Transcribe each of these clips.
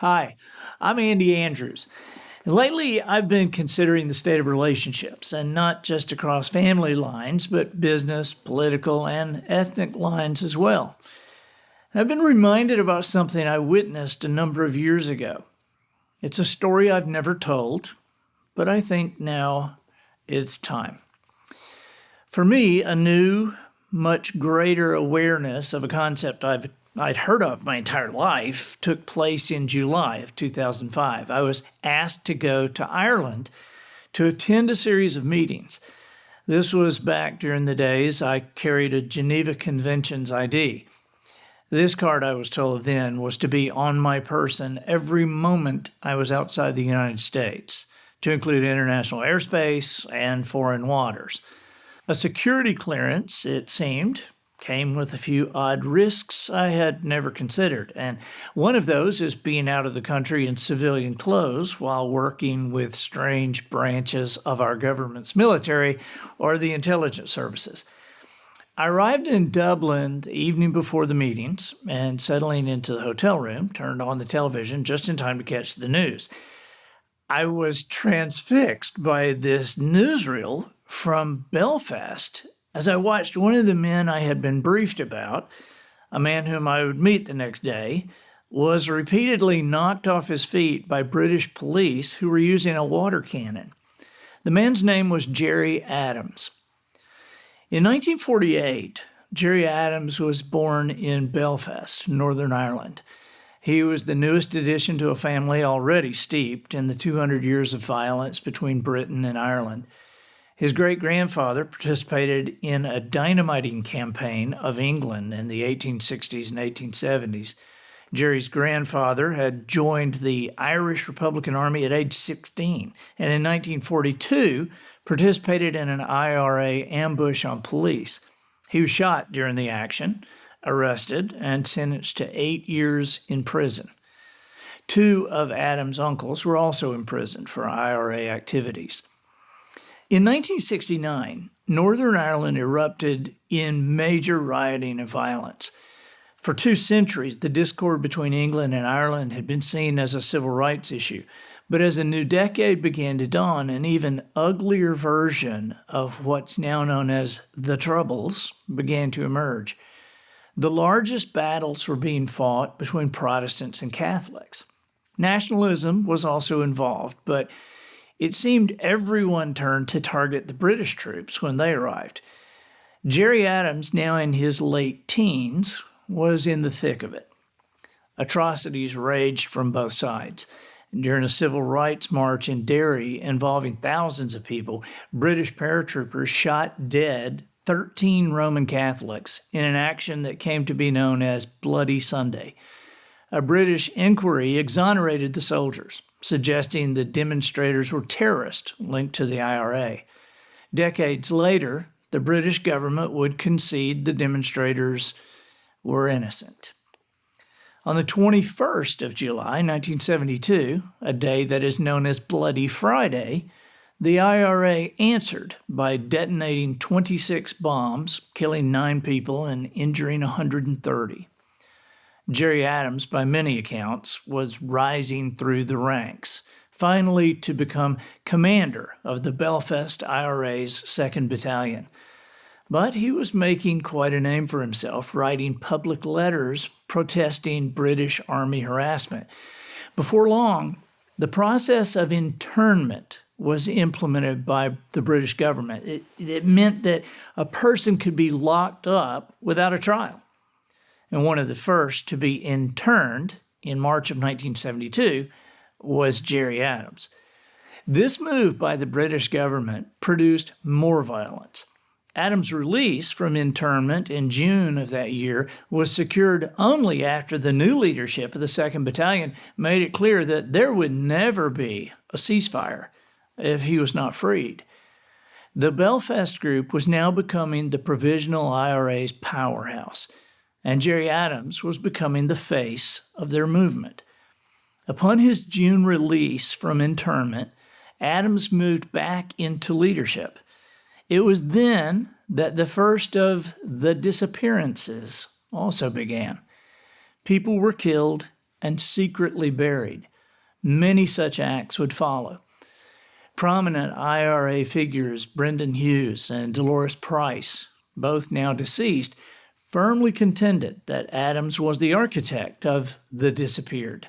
Hi, I'm Andy Andrews. And lately, I've been considering the state of relationships, and not just across family lines, but business, political, and ethnic lines as well. I've been reminded about something I witnessed a number of years ago. It's a story I've never told, but I think now it's time. For me, a new, much greater awareness of a concept I'd heard of my entire life took place in July of 2005. I was asked to go to Ireland to attend a series of meetings. This was back during the days I carried a Geneva Conventions ID. This card, I was told then, was to be on my person every moment I was outside the United States, to include international airspace and foreign waters. A security clearance, it seemed, came with a few odd risks I had never considered, and one of those is being out of the country in civilian clothes while working with strange branches of our government's military or the intelligence services. I arrived in Dublin the evening before the meetings and, settling into the hotel room, turned on the television just in time to catch the news. I was transfixed by this newsreel from Belfast as I watched one of the men I had been briefed about, a man whom I would meet the next day, was repeatedly knocked off his feet by British police who were using a water cannon. The man's name was Gerry Adams. In 1948, Gerry Adams was born in Belfast, Northern Ireland. He was the newest addition to a family already steeped in the 200 years of violence between Britain and Ireland. His great-grandfather participated in a dynamiting campaign of England in the 1860s and 1870s. Gerry's grandfather had joined the Irish Republican Army at age 16, and in 1942 participated in an IRA ambush on police. He was shot during the action, arrested, and sentenced to 8 years in prison. Two of Adams' uncles were also imprisoned for IRA activities. In 1969, Northern Ireland erupted in major rioting and violence. For 2 centuries, the discord between England and Ireland had been seen as a civil rights issue. But as a new decade began to dawn, an even uglier version of what's now known as the Troubles began to emerge. The largest battles were being fought between Protestants and Catholics. Nationalism was also involved, but it seemed everyone turned to target the British troops when they arrived. Gerry Adams, now in his late teens, was in the thick of it. Atrocities raged from both sides. During a civil rights march in Derry involving thousands of people, British paratroopers shot dead 13 Roman Catholics in an action that came to be known as Bloody Sunday. A British inquiry exonerated the soldiers, suggesting the demonstrators were terrorists linked to the IRA. Decades later, the British government would concede the demonstrators were innocent. On the 21st of July, 1972, a day that is known as Bloody Friday, the IRA answered by detonating 26 bombs, killing 9 people and injuring 130. Gerry Adams, by many accounts, was rising through the ranks, finally to become commander of the Belfast IRA's 2nd Battalion. But he was making quite a name for himself, writing public letters protesting British Army harassment. Before long, the process of internment was implemented by the British government. It meant that a person could be locked up without a trial. And one of the first to be interned in March of 1972 was Gerry Adams. This move by the British government produced more violence. Adams' release from internment in June of that year was secured only after the new leadership of the 2nd Battalion made it clear that there would never be a ceasefire if he was not freed. The Belfast group was now becoming the Provisional IRA's powerhouse, and Gerry Adams was becoming the face of their movement. Upon his June release from internment, Adams moved back into leadership. It was then that the first of the disappearances also began. People were killed and secretly buried. Many such acts would follow. Prominent IRA figures Brendan Hughes and Dolores Price, both now deceased, firmly contended that Adams was the architect of the disappeared,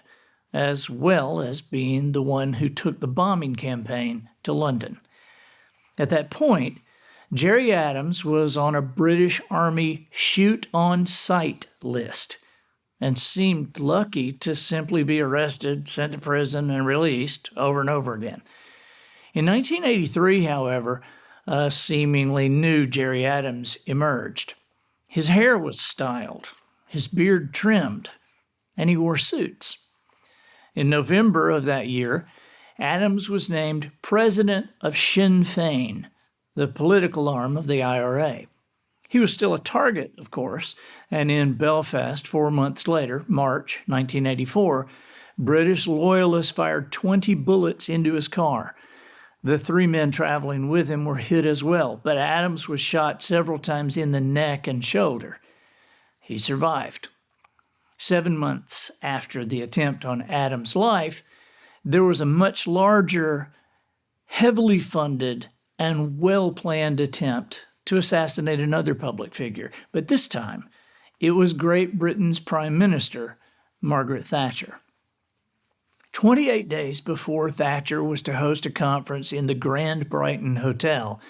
as well as being the one who took the bombing campaign to London. At that point, Gerry Adams was on a British Army shoot-on-sight list and seemed lucky to simply be arrested, sent to prison, and released over and over again. In 1983, however, a seemingly new Gerry Adams emerged. His hair was styled, his beard trimmed, and he wore suits. In November of that year, Adams was named president of Sinn Féin, the political arm of the IRA. He was still a target, of course, and in Belfast 4 months later, March 1984, British loyalists fired 20 bullets into his car. The 3 men traveling with him were hit as well, but Adams was shot several times in the neck and shoulder. He survived. 7 months after the attempt on Adams' life, there was a much larger, heavily funded, and well-planned attempt to assassinate another public figure, but this time it was Great Britain's Prime Minister, Margaret Thatcher. 28 days before Thatcher was to host a conference in the Grand Brighton Hotel,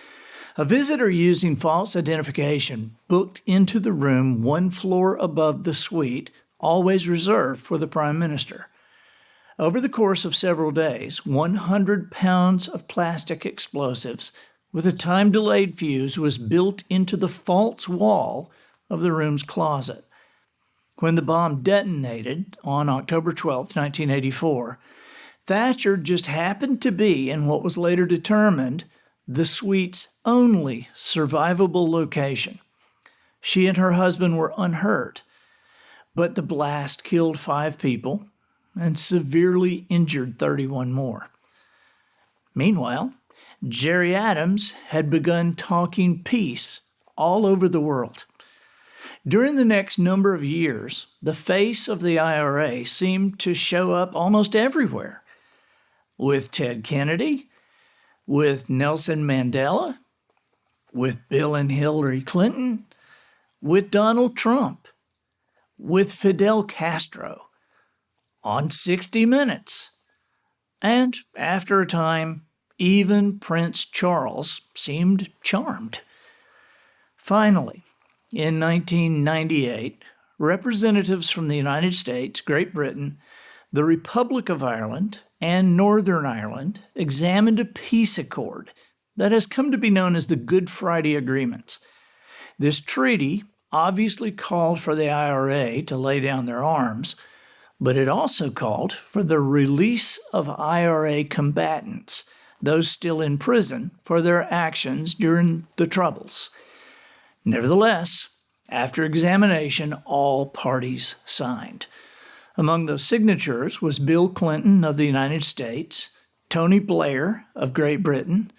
a visitor using false identification booked into the room 1 floor above the suite, always reserved for the Prime Minister. Over the course of several days, 100 pounds of plastic explosives with a time-delayed fuse was built into the false wall of the room's closet. When the bomb detonated on October 12, 1984, Thatcher just happened to be in what was later determined the suite's only survivable location. She and her husband were unhurt, but the blast killed 5 people and severely injured 31 more. Meanwhile, Gerry Adams had begun talking peace all over the world. During the next number of years, the face of the IRA seemed to show up almost everywhere. With Ted Kennedy, with Nelson Mandela, with Bill and Hillary Clinton, with Donald Trump, with Fidel Castro, on 60 Minutes, and after a time, even Prince Charles seemed charmed. Finally, in 1998, representatives from the United States, Great Britain, the Republic of Ireland, and Northern Ireland examined a peace accord that has come to be known as the Good Friday Agreements. This treaty obviously called for the IRA to lay down their arms, but it also called for the release of IRA combatants, those still in prison for their actions during the Troubles. Nevertheless, after examination, all parties signed. Among those signatures was Bill Clinton of the United States, Tony Blair of Great Britain,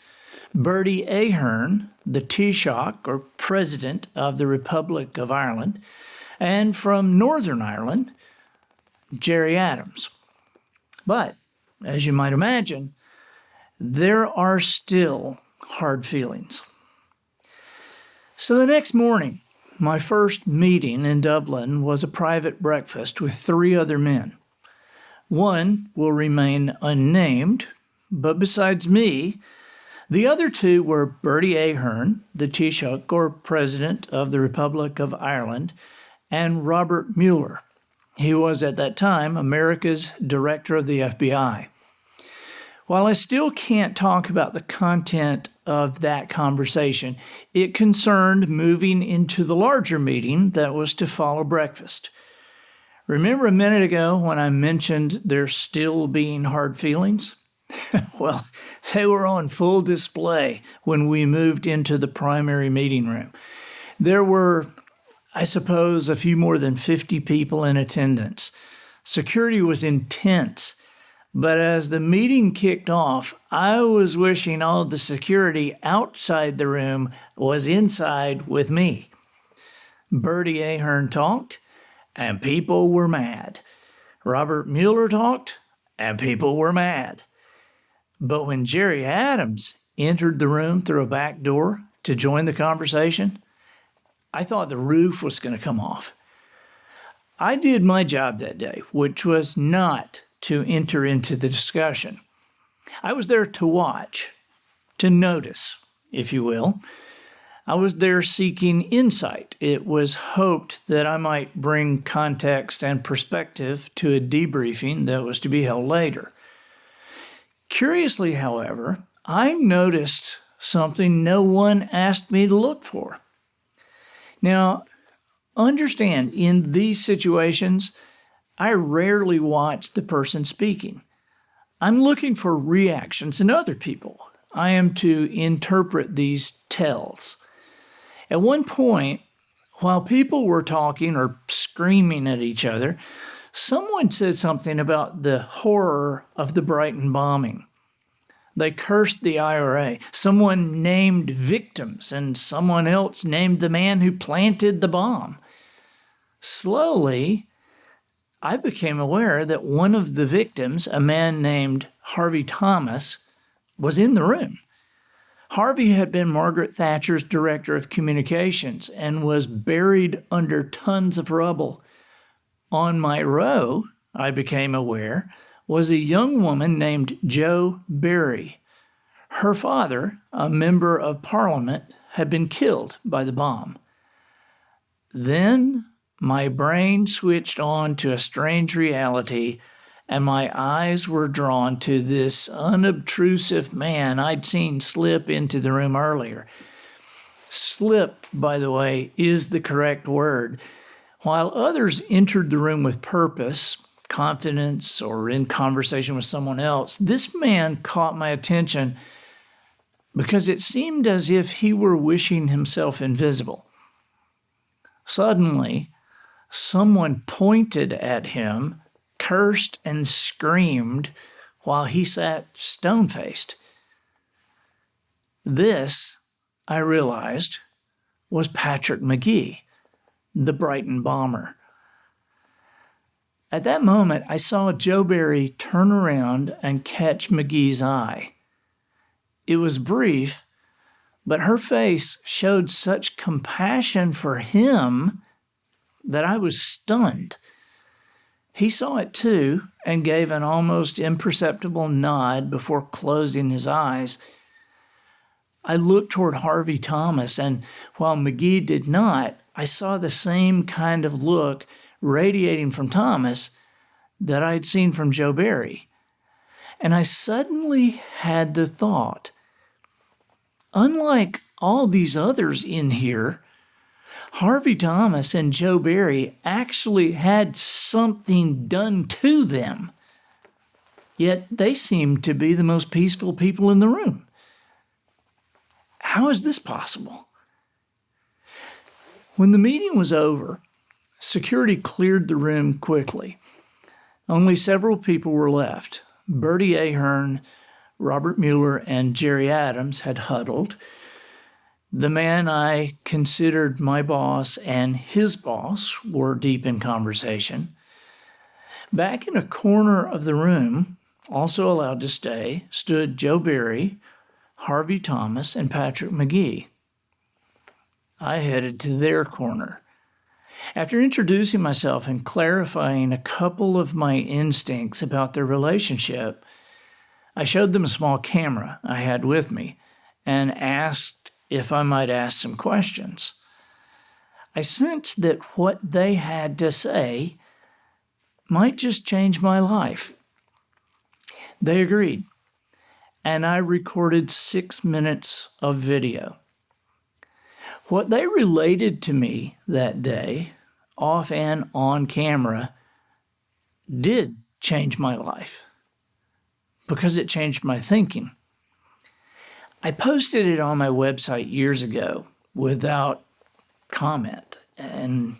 Bertie Ahern, the Taoiseach, or President of the Republic of Ireland, and from Northern Ireland, Gerry Adams. But, as you might imagine, there are still hard feelings. So the next morning, my first meeting in Dublin was a private breakfast with 3 other men. One will remain unnamed, but besides me, the other 2 were Bertie Ahern, the Taoiseach, or President of the Republic of Ireland, and Robert Mueller. He was at that time America's Director of the FBI. While I still can't talk about the content of that conversation, it concerned moving into the larger meeting that was to follow breakfast. Remember a minute ago when I mentioned there still being hard feelings? Well, they were on full display when we moved into the primary meeting room. There were, I suppose, a few more than 50 people in attendance. Security was intense. But as the meeting kicked off, I was wishing all of the security outside the room was inside with me. Bertie Ahern talked, and people were mad. Robert Mueller talked, and people were mad. But when Jerry Adams entered the room through a back door to join the conversation, I thought the roof was going to come off. I did my job that day, which was not to enter into the discussion. I was there to watch, to notice, if you will. I was there seeking insight. It was hoped that I might bring context and perspective to a debriefing that was to be held later. Curiously, however, I noticed something no one asked me to look for. Now, understand, in these situations, I rarely watch the person speaking. I'm looking for reactions in other people. I am to interpret these tells. At one point, while people were talking or screaming at each other, someone said something about the horror of the Brighton bombing. They cursed the IRA. Someone named victims, and someone else named the man who planted the bomb. Slowly, I became aware that one of the victims, a man named Harvey Thomas, was in the room. Harvey had been Margaret Thatcher's director of communications and was buried under tons of rubble. On my row, I became aware, was a young woman named Jo Berry. Her father, a member of parliament, had been killed by the bomb. Then my brain switched on to a strange reality, and my eyes were drawn to this unobtrusive man I'd seen slip into the room earlier. Slip, by the way, is the correct word. While others entered the room with purpose, confidence, or in conversation with someone else, this man caught my attention because it seemed as if he were wishing himself invisible. Suddenly, someone pointed at him, cursed and screamed while he sat stone-faced. This, I realized, was Patrick McGee, the Brighton bomber. At that moment, I saw Jo Berry turn around and catch McGee's eye. It was brief, but her face showed such compassion for him that I was stunned. He saw it too and gave an almost imperceptible nod before closing his eyes. I looked toward Harvey Thomas, and while McGee did not, I saw the same kind of look radiating from Thomas that I'd seen from Jo Berry. And I suddenly had the thought, unlike all these others in here, Harvey Thomas and Jo Berry actually had something done to them. Yet they seemed to be the most peaceful people in the room. How is this possible? When the meeting was over, security cleared the room quickly. Only several people were left. Bertie Ahern, Robert Mueller, and Jerry Adams had huddled. The man I considered my boss and his boss were deep in conversation. Back in a corner of the room, also allowed to stay, stood Jo Berry, Harvey Thomas, and Patrick McGee. I headed to their corner. After introducing myself and clarifying a couple of my instincts about their relationship, I showed them a small camera I had with me and asked if I might ask some questions. I sensed that what they had to say might just change my life. They agreed, and I recorded 6 minutes of video. What they related to me that day, off and on camera, did change my life because it changed my thinking. I posted it on my website years ago without comment, and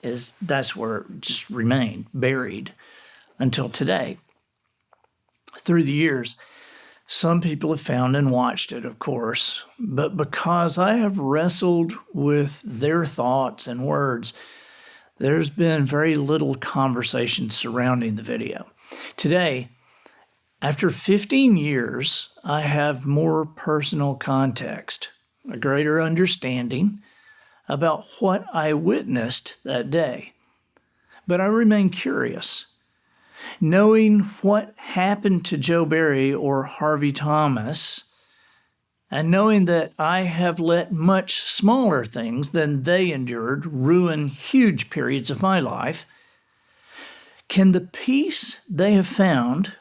that's where it just remained buried until today. Through the years, some people have found and watched it, of course, but because I have wrestled with their thoughts and words, there's been very little conversation surrounding the video. Today, after 15 years, I have more personal context, a greater understanding about what I witnessed that day. But I remain curious. Knowing what happened to Joe Barry or Harvey Thomas, and knowing that I have let much smaller things than they endured ruin huge periods of my life, can the peace they have found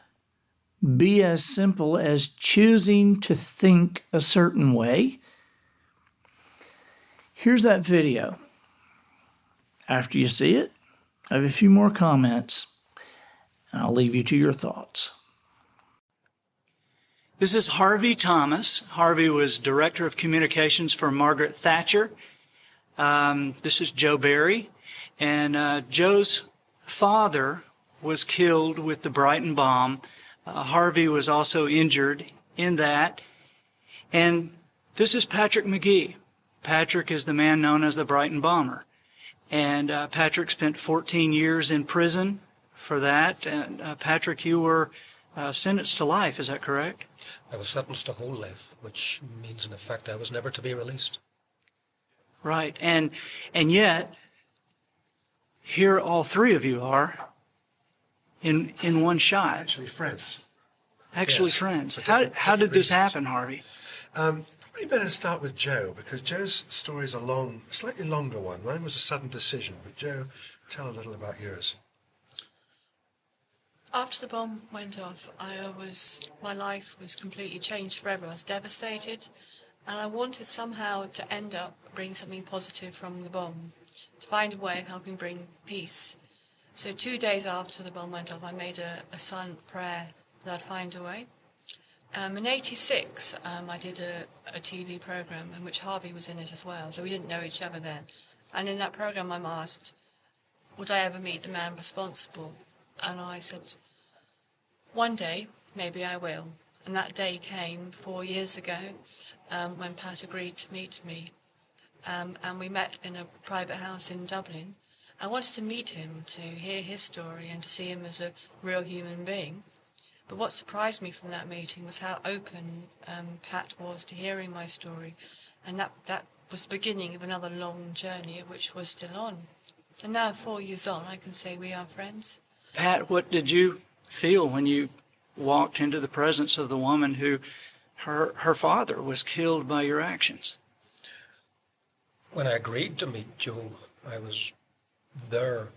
be as simple as choosing to think a certain way? Here's that video. After you see it, I have a few more comments, and I'll leave you to your thoughts. This is Harvey Thomas. Harvey was Director of Communications for Margaret Thatcher. This is Joe Barry. And Joe's father was killed with the Brighton bomb. Harvey was also injured in that. And this is Patrick McGee. Patrick is the man known as the Brighton bomber. And Patrick spent 14 years in prison for that. And Patrick, you were sentenced to life, is that correct? I was sentenced to whole life, which means in effect I was never to be released. Right, and yet, here all three of you are in one shot. Actually friends. Actually Yes, friends. for How did this reasons. happen, Harvey? Probably better to start with Joe, because Joe's story is a slightly longer one. Mine was a sudden decision, but Joe, tell a little about yours. After the bomb went off, my life was completely changed forever. I was devastated, and I wanted somehow to end up bring something positive from the bomb, to find a way of helping bring peace. So 2 days after the bomb went off, I made a silent prayer that I'd find a way. In '86, I did a TV program in which Harvey was in it as well, so we didn't know each other then. And in that program, I'm asked, would I ever meet the man responsible? And I said, one day, maybe I will. And that day came 4 years ago when Pat agreed to meet me. And we met in a private house in Dublin. I wanted to meet him, to hear his story and to see him as a real human being. But what surprised me from that meeting was how open Pat was to hearing my story. And that was the beginning of another long journey, which was still on. And now, 4 years on, I can say we are friends. Pat, what did you feel when you walked into the presence of the woman who her father was killed by your actions? When I agreed to meet Joe, I was there.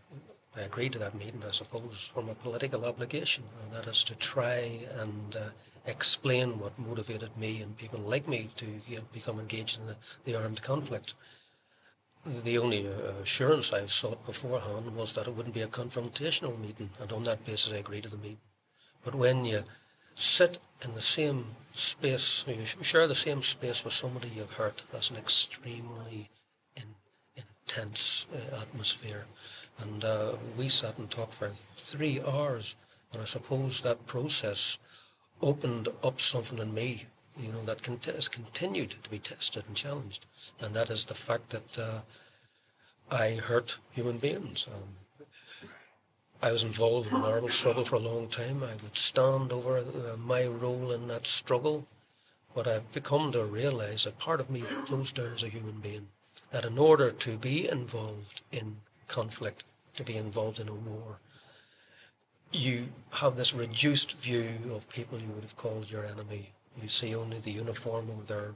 I agreed to that meeting, I suppose, from a political obligation, and that is to try and explain what motivated me and people like me to become engaged in the armed conflict. The only assurance I sought beforehand was that it wouldn't be a confrontational meeting, and on that basis I agreed to the meeting. But when you sit in the same space, you share the same space with somebody you've hurt, that's an extremely intense atmosphere. And we sat and talked for 3 hours, and I suppose that process opened up something in me, that has continued to be tested and challenged, and that is the fact that I hurt human beings. I was involved in an armed struggle for a long time. I would stand over my role in that struggle, but I've become to realise that part of me flows down as a human being, that in order to be involved in conflict, to be involved in a war, you have this reduced view of people you would have called your enemy. You see only the uniform or their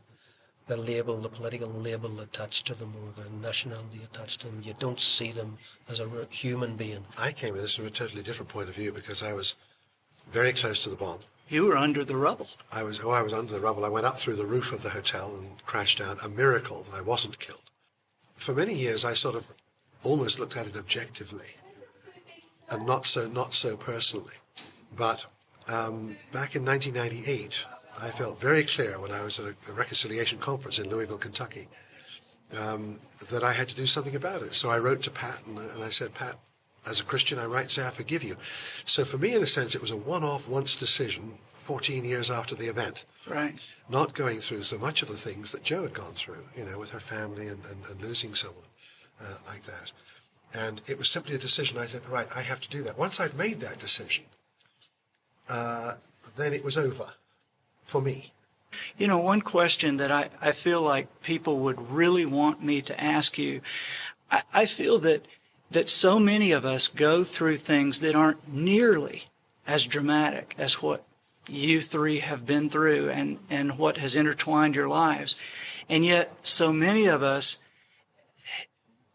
label, the political label attached to them, or their nationality attached to them. You don't see them as a human being. I came at this from a totally different point of view, because I was very close to the bomb. You were under the rubble. I was under the rubble. I went up through the roof of the hotel and crashed down. A miracle that I wasn't killed. For many years, I sort of almost looked at it objectively, and not so personally. But back in 1998, I felt very clear when I was at a reconciliation conference in Louisville, Kentucky, that I had to do something about it. So I wrote to Pat, and I said, Pat, as a Christian, I write and say, I forgive you. So for me, in a sense, it was a one-off, once decision, 14 years after the event. Right. Not going through so much of the things that Jo had gone through, with her family and losing someone like that. And it was simply a decision. I said, right, I have to do that. Once I'd made that decision, then it was over for me. You know, one question that I feel like people would really want me to ask you, I feel that so many of us go through things that aren't nearly as dramatic as what you three have been through and what has intertwined your lives. And yet, so many of us,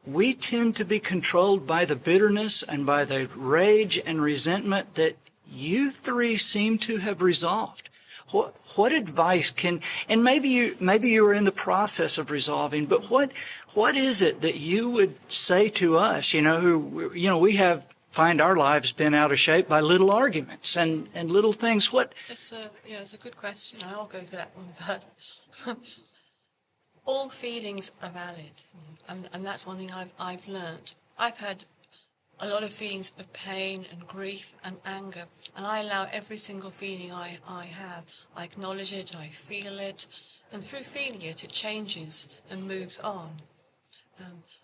we tend to be controlled by the bitterness and by the rage and resentment that you three seem to have resolved. What advice can, and maybe you are in the process of resolving, but what is it that you would say to us, we find our lives been out of shape by little arguments and little things. It's a good question. I'll go for that one first. All feelings are valid, and that's one thing I've learned. I've had a lot of feelings of pain and grief and anger, and I allow every single feeling I have. I acknowledge it, I feel it, and through feeling it, it changes and moves on.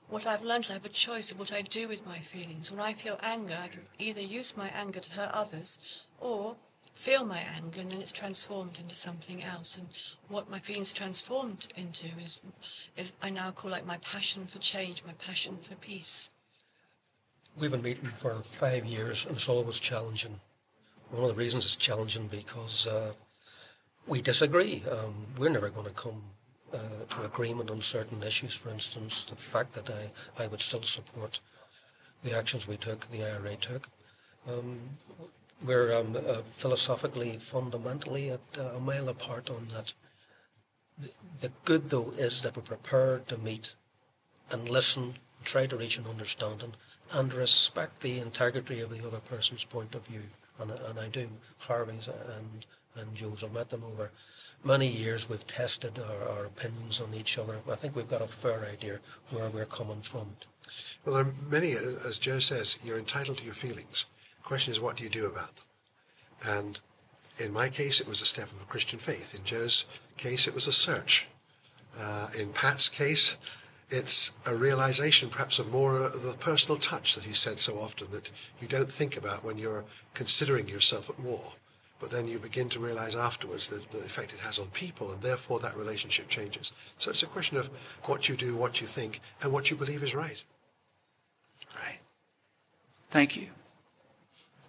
What I've learned is I have a choice of what I do with my feelings. When I feel anger, I can either use my anger to hurt others or feel my anger, and then it's transformed into something else. And what my feelings transformed into is I now call like my passion for change, my passion for peace. We've been meeting for 5 years, and it's always challenging. One of the reasons it's challenging because we disagree. We're never going to come to agreement on certain issues. For instance, the fact that I would still support the actions we took, the IRA took. We're philosophically, fundamentally at a mile apart on that. The good, though, is that we're prepared to meet and listen, try to reach an understanding, and respect the integrity of the other person's point of view. And I do. Harvey's and Joe's, I've met them over many years. We've tested our opinions on each other. I think we've got a fair idea where we're coming from. Well, there are many, as Joe says, you're entitled to your feelings. The question is, what do you do about them? And in my case, it was a step of a Christian faith. In Joe's case, it was a search. In Pat's case, it's a realization perhaps of more of the personal touch that he said so often that you don't think about when you're considering yourself at war. But then you begin to realize afterwards the effect it has on people, and therefore that relationship changes. So it's a question of what you do, what you think, and what you believe is right. Right. Thank you.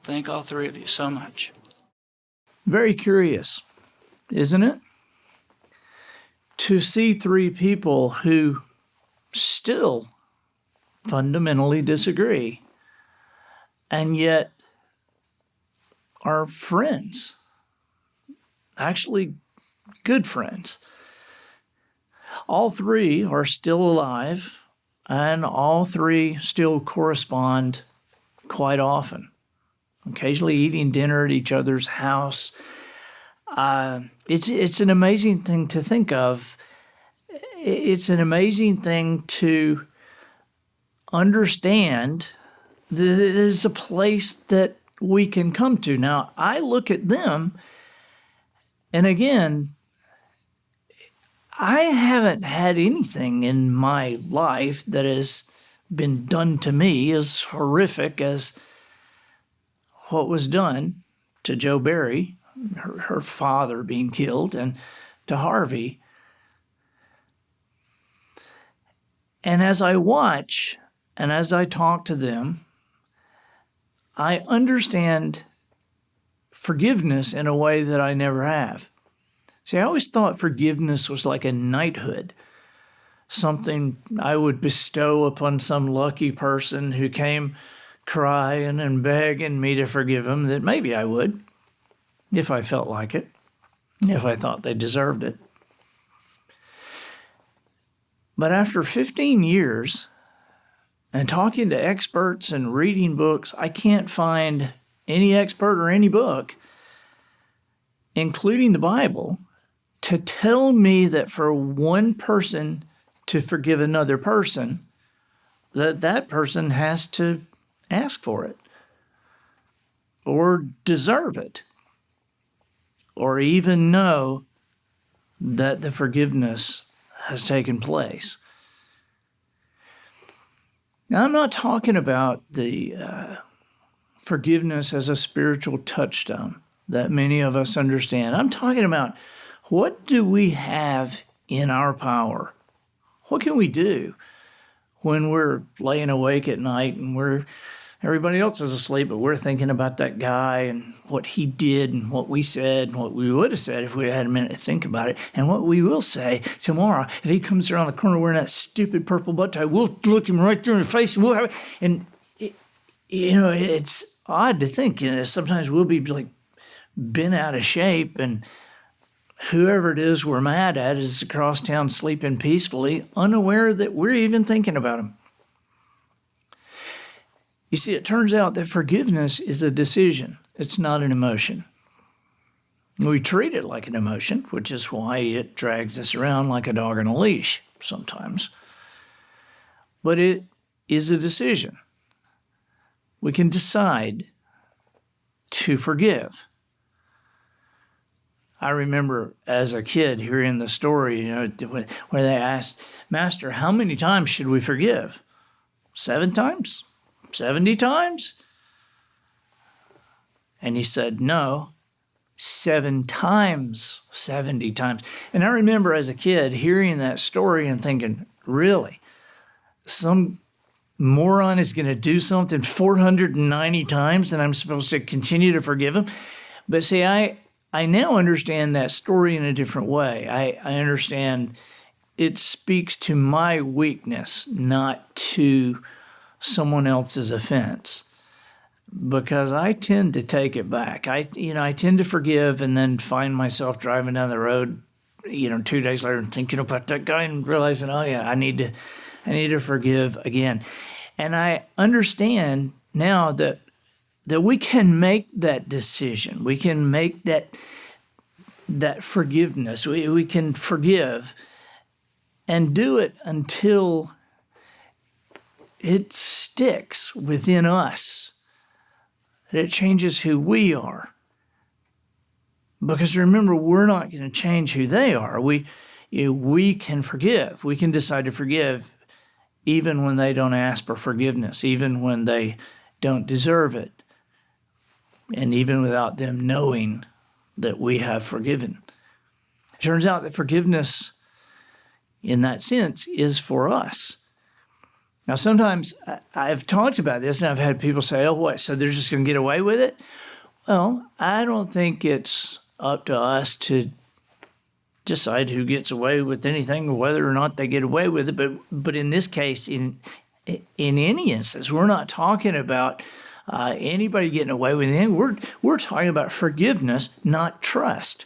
Thank all three of you so much. Very curious, isn't it? To see three people who still fundamentally disagree and yet are friends, actually good friends. All three are still alive, and all three still correspond quite often, occasionally eating dinner at each other's house. It's an amazing thing to think of. It's an amazing thing to understand that it is a place that we can come to. Now, I look at them, and again, I haven't had anything in my life that has been done to me as horrific as what was done to Joe Barry, her father being killed, and to Harvey. And as I watch and as I talk to them, I understand forgiveness in a way that I never have. See, I always thought forgiveness was like a knighthood, something I would bestow upon some lucky person who came crying and begging me to forgive him, that maybe I would, if I felt like it, if I thought they deserved it. But after 15 years and talking to experts and reading books, I can't find any expert or any book, including the Bible, to tell me that for one person to forgive another person, that person has to ask for it or deserve it or even know that the forgiveness has taken place. Now, I'm not talking about the forgiveness as a spiritual touchstone that many of us understand. I'm talking about, what do we have in our power? What can we do when we're laying awake at night and everybody else is asleep, but we're thinking about that guy and what he did and what we said and what we would have said if we had a minute to think about it, and what we will say tomorrow if he comes around the corner wearing that stupid purple bow tie. We'll look him right through in the face and we'll have it. And it's odd to think, sometimes we'll be like bent out of shape, and whoever it is we're mad at is across town sleeping peacefully, unaware that we're even thinking about him. You see, it turns out that forgiveness is a decision. It's not an emotion. We treat it like an emotion, which is why it drags us around like a dog on a leash sometimes. But it is a decision. We can decide to forgive. I remember as a kid hearing the story, where they asked, "Master, how many times should we forgive? 7 times? 70 times?" And he said, "No, 7 times, 70 times." And I remember as a kid hearing that story and thinking, really? Some moron is going to do something 490 times and I'm supposed to continue to forgive him? But see, I now understand that story in a different way. I understand it speaks to my weakness, not to someone else's offense, because I tend to take it back. I tend to forgive and then find myself driving down the road, 2 days later and thinking about that guy and realizing, oh yeah, I need to forgive again. And I understand now that we can make that decision. We can make that forgiveness. We can forgive and do it until it sticks within us, that it changes who we are. Because remember, we're not going to change who they are. We can forgive. We can decide to forgive even when they don't ask for forgiveness, even when they don't deserve it, and even without them knowing that we have forgiven. It turns out that forgiveness, in that sense, is for us. Now, sometimes I've talked about this, and I've had people say, oh, what, so they're just going to get away with it? Well, I don't think it's up to us to decide who gets away with anything or whether or not they get away with it. But in this case, in any instance, we're not talking about anybody getting away with anything. We're talking about forgiveness, not trust.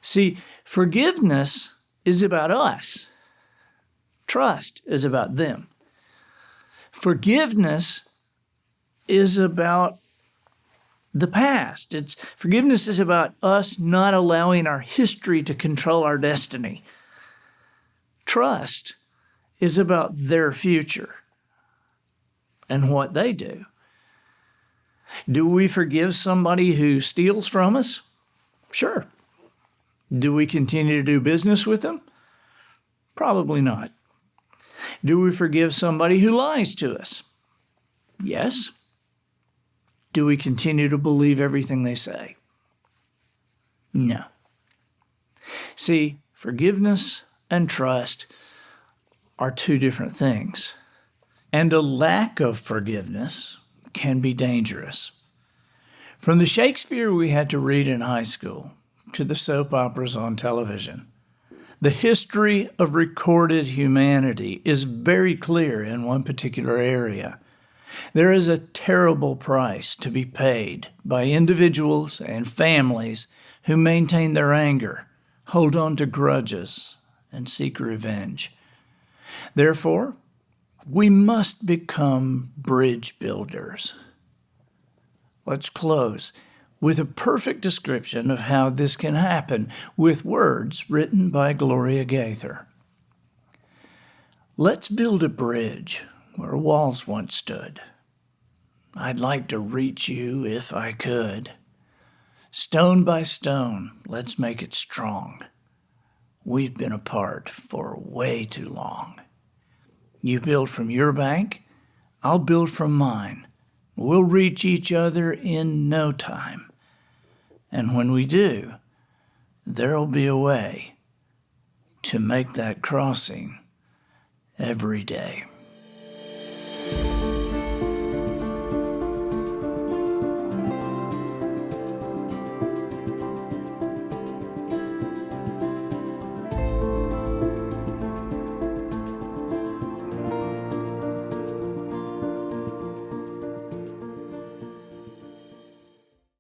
See, forgiveness is about us. Trust is about them. Forgiveness is about the past. Forgiveness is about us not allowing our history to control our destiny. Trust is about their future and what they do. Do we forgive somebody who steals from us? Sure. Do we continue to do business with them? Probably not. Do we forgive somebody who lies to us? Yes. Do we continue to believe everything they say? No. See, forgiveness and trust are 2 different things. And a lack of forgiveness can be dangerous. From the Shakespeare we had to read in high school to the soap operas on television, the history of recorded humanity is very clear in one particular area. There is a terrible price to be paid by individuals and families who maintain their anger, hold on to grudges, and seek revenge. Therefore, we must become bridge builders. Let's close with a perfect description of how this can happen with words written by Gloria Gaither. Let's build a bridge where walls once stood. I'd like to reach you if I could. Stone by stone, let's make it strong. We've been apart for way too long. You build from your bank, I'll build from mine. We'll reach each other in no time. And when we do, there'll be a way to make that crossing every day.